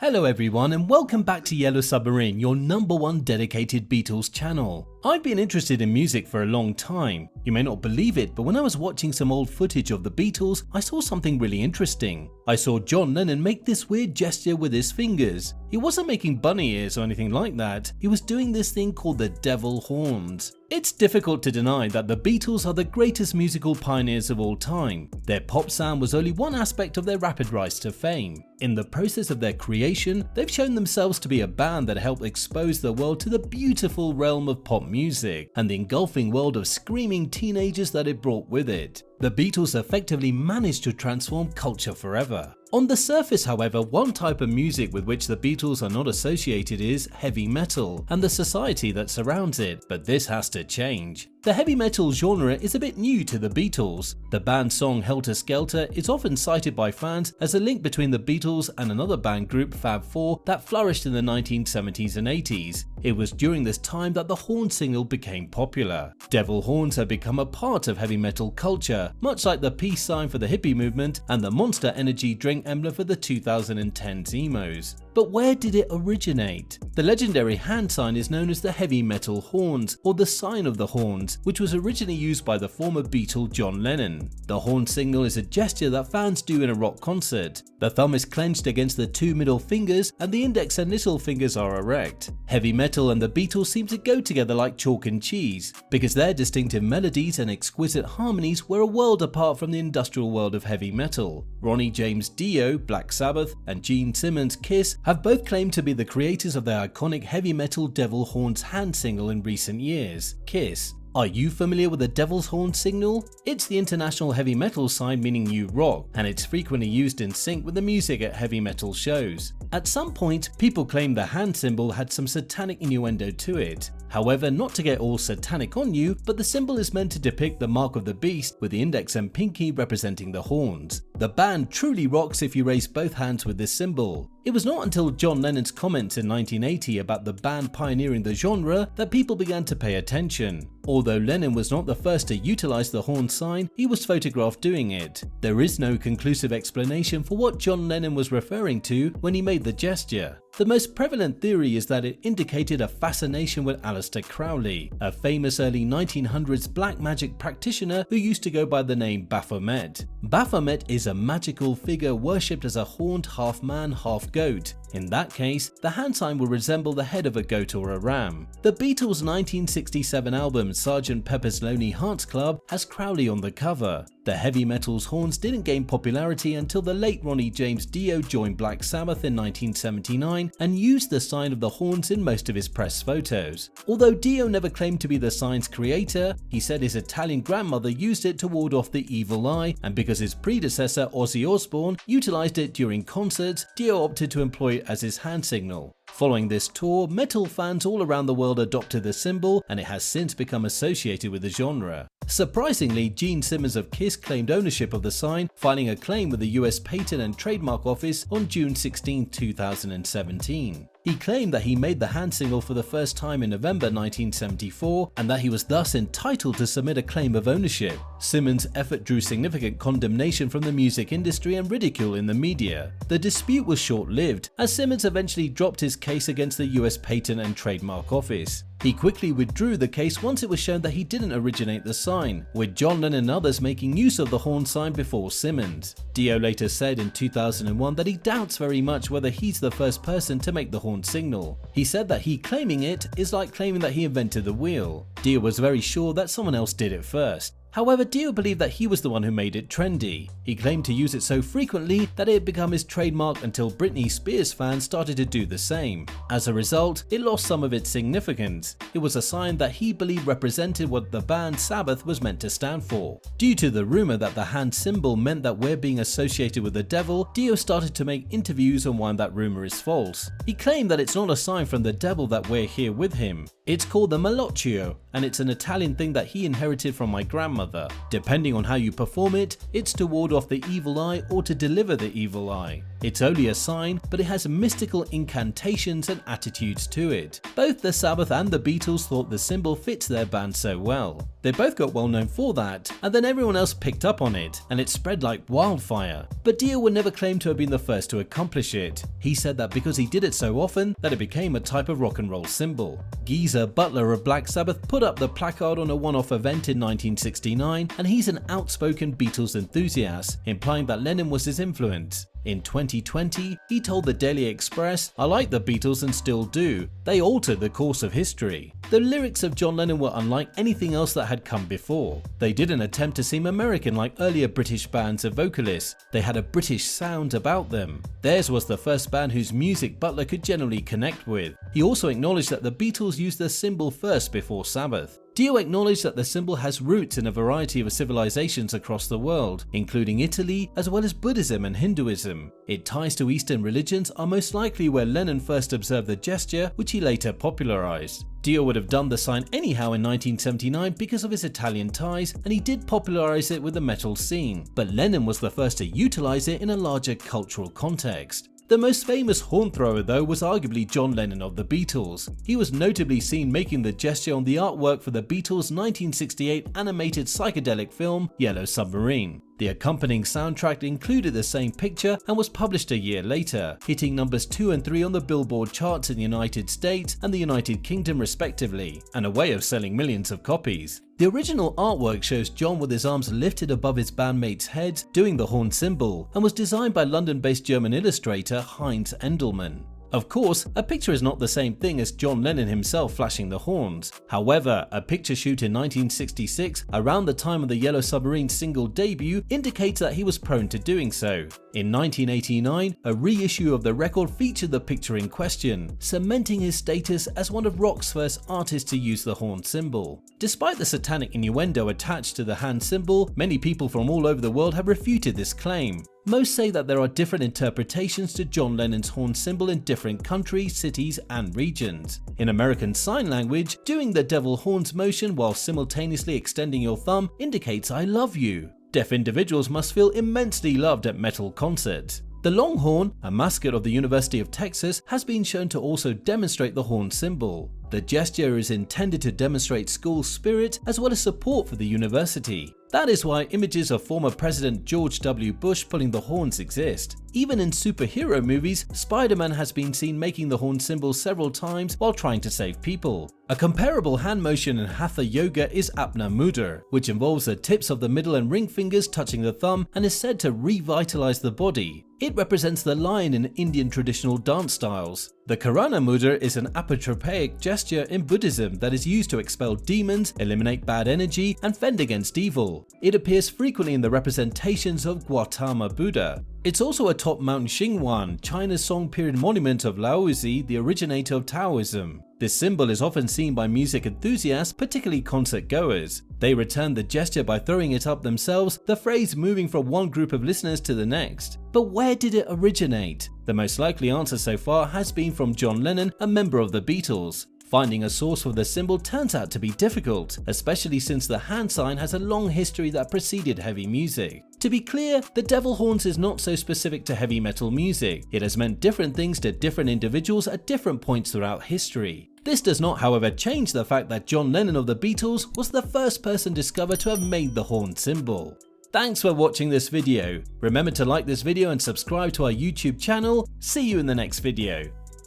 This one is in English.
Hello everyone and welcome back to Yellow Submarine, your #1 dedicated Beatles channel. I've been interested in music for a long time. You may not believe it, but when I was watching some old footage of the Beatles, I saw something really interesting. I saw John Lennon make this weird gesture with his fingers. He wasn't making bunny ears or anything like that, he was doing this thing called the devil horns. It's difficult to deny that the Beatles are the greatest musical pioneers of all time. Their pop sound was only one aspect of their rapid rise to fame. In the process of their creation, they've shown themselves to be a band that helped expose the world to the beautiful realm of pop music and the engulfing world of screaming teenagers that it brought with it. The Beatles effectively managed to transform culture forever. On the surface, however, one type of music with which the Beatles are not associated is heavy metal and the society that surrounds it, but this has to change. The heavy metal genre is a bit new to the Beatles. The band's song Helter Skelter is often cited by fans as a link between the Beatles and another band group, Fab Four, that flourished in the 1970s and 80s. It was during this time that the horn signal became popular. Devil horns have become a part of heavy metal culture, much like the peace sign for the hippie movement and the Monster Energy drink emblem for the 2010s emos. But where did it originate? The legendary hand sign is known as the heavy metal horns, or the sign of the horns, which was originally used by the former Beatle John Lennon. The horn signal is a gesture that fans do in a rock concert. The thumb is clenched against the two middle fingers and the index and little fingers are erect. Heavy metal and the Beatles seem to go together like chalk and cheese, because their distinctive melodies and exquisite harmonies were a world apart from the industrial world of heavy metal. Ronnie James Dio, Black Sabbath, and Gene Simmons, Kiss, have both claimed to be the creators of the iconic heavy metal Devil Horns hand signal in recent years. Kiss. Are you familiar with the Devil's Horn signal? It's the international heavy metal sign meaning new rock, and it's frequently used in sync with the music at heavy metal shows. At some point, people claimed the hand symbol had some satanic innuendo to it. However, not to get all satanic on you, but the symbol is meant to depict the mark of the beast, with the index and pinky representing the horns. The band truly rocks if you raise both hands with this symbol. It was not until John Lennon's comments in 1980 about the band pioneering the genre that people began to pay attention. Although Lennon was not the first to utilize the horn sign, he was photographed doing it. There is no conclusive explanation for what John Lennon was referring to when he made the gesture. The most prevalent theory is that it indicated a fascination with Aleister Crowley, a famous early 1900s black magic practitioner who used to go by the name Baphomet. Baphomet is a magical figure worshipped as a horned half-man, half-goat. In that case, the hand sign will resemble the head of a goat or a ram. The Beatles' 1967 album Sgt. Pepper's Lonely Hearts Club has Crowley on the cover. The heavy metal's horns didn't gain popularity until the late Ronnie James Dio joined Black Sabbath in 1979 and used the sign of the horns in most of his press photos. Although Dio never claimed to be the sign's creator, he said his Italian grandmother used it to ward off the evil eye, and because his predecessor Ozzy Osbourne utilized it during concerts, Dio opted to employ it as his hand signal. Following this tour, metal fans all around the world adopted the symbol, and it has since become associated with the genre. Surprisingly, Gene Simmons of Kiss claimed ownership of the sign, filing a claim with the US Patent and Trademark Office on June 16, 2017. He claimed that he made the hand signal for the first time in November 1974 and that he was thus entitled to submit a claim of ownership. Simmons' effort drew significant condemnation from the music industry and ridicule in the media. The dispute was short-lived, as Simmons eventually dropped his case against the US Patent and Trademark Office. He quickly withdrew the case once it was shown that he didn't originate the sign, with John Lennon and others making use of the horn sign before Simmons. Dio later said in 2001 that he doubts very much whether he's the first person to make the horn signal. He said that he claiming it is like claiming that he invented the wheel. Dio was very sure that someone else did it first. However, Dio believed that he was the one who made it trendy. He claimed to use it so frequently that it had become his trademark until Britney Spears fans started to do the same. As a result, it lost some of its significance. It was a sign that he believed represented what the band Sabbath was meant to stand for. Due to the rumor that the hand symbol meant that we're being associated with the devil, Dio started to make interviews on why that rumor is false. He claimed that it's not a sign from the devil that we're here with him. It's called the Malocchio, and it's an Italian thing that he inherited from my grandmother. Depending on how you perform it, it's to ward off the evil eye or to deliver the evil eye. It's only a sign, but it has mystical incantations and attitudes to it. Both the Sabbath and the Beatles thought the symbol fits their band so well. They both got well known for that, and then everyone else picked up on it, and it spread like wildfire. But Dio would never claim to have been the first to accomplish it. He said that because he did it so often, that it became a type of rock and roll symbol. Geezer Butler of Black Sabbath put up the placard on a one-off event in 1969, and he's an outspoken Beatles enthusiast, implying that Lennon was his influence. In 2020, he told the Daily Express, "I like the Beatles and still do. They altered the course of history." The lyrics of John Lennon were unlike anything else that had come before. They didn't attempt to seem American like earlier British bands of vocalists. They had a British sound about them. Theirs was the first band whose music Butler could generally connect with. He also acknowledged that the Beatles used the symbol first before Sabbath. Dio acknowledged that the symbol has roots in a variety of civilizations across the world, including Italy, as well as Buddhism and Hinduism. Its ties to Eastern religions are most likely where Lennon first observed the gesture, which he later popularized. Dio would have done the sign anyhow in 1979 because of his Italian ties, and he did popularize it with the metal scene, but Lennon was the first to utilize it in a larger cultural context. The most famous horn thrower though was arguably John Lennon of the Beatles. He was notably seen making the gesture on the artwork for the Beatles' 1968 animated psychedelic film Yellow Submarine. The accompanying soundtrack included the same picture and was published a year later, hitting numbers 2 and 3 on the Billboard charts in the United States and the United Kingdom respectively, and a way of selling millions of copies. The original artwork shows John with his arms lifted above his bandmates' heads doing the horn symbol, and was designed by London-based German illustrator Heinz Endelmann. Of course, a picture is not the same thing as John Lennon himself flashing the horns. However, a picture shoot in 1966, around the time of the Yellow Submarine single debut, indicates that he was prone to doing so. In 1989, a reissue of the record featured the picture in question, cementing his status as one of rock's first artists to use the horn symbol. Despite the satanic innuendo attached to the hand symbol, many people from all over the world have refuted this claim. Most say that there are different interpretations to John Lennon's horn symbol in different countries, cities, and regions. In American Sign Language, doing the devil horns motion while simultaneously extending your thumb indicates "I love you." Deaf individuals must feel immensely loved at metal concerts. The long horn, a mascot of the University of Texas, has been shown to also demonstrate the horn symbol. The gesture is intended to demonstrate school spirit as well as support for the university. That is why images of former President George W. Bush pulling the horns exist. Even in superhero movies, Spider-Man has been seen making the horn symbol several times while trying to save people. A comparable hand motion in Hatha Yoga is Apna Mudra, which involves the tips of the middle and ring fingers touching the thumb and is said to revitalize the body. It represents the lion in Indian traditional dance styles. The Karana Mudra is an apotropaic gesture in Buddhism that is used to expel demons, eliminate bad energy, and fend against evil. It appears frequently in the representations of Gautama Buddha. It's also atop Mount Xinghuan, China's Song period monument of Laozi, the originator of Taoism. This symbol is often seen by music enthusiasts, particularly concert goers. They return the gesture by throwing it up themselves, the phrase moving from one group of listeners to the next. But where did it originate? The most likely answer so far has been from John Lennon, a member of the Beatles. Finding a source for the symbol turns out to be difficult, especially since the hand sign has a long history that preceded heavy music. To be clear, the devil horns is not so specific to heavy metal music. It has meant different things to different individuals at different points throughout history. This does not, however, change the fact that John Lennon of the Beatles was the first person discovered to have made the horn symbol. Thanks for watching this video. Remember to like this video and subscribe to our YouTube channel. See you in the next video.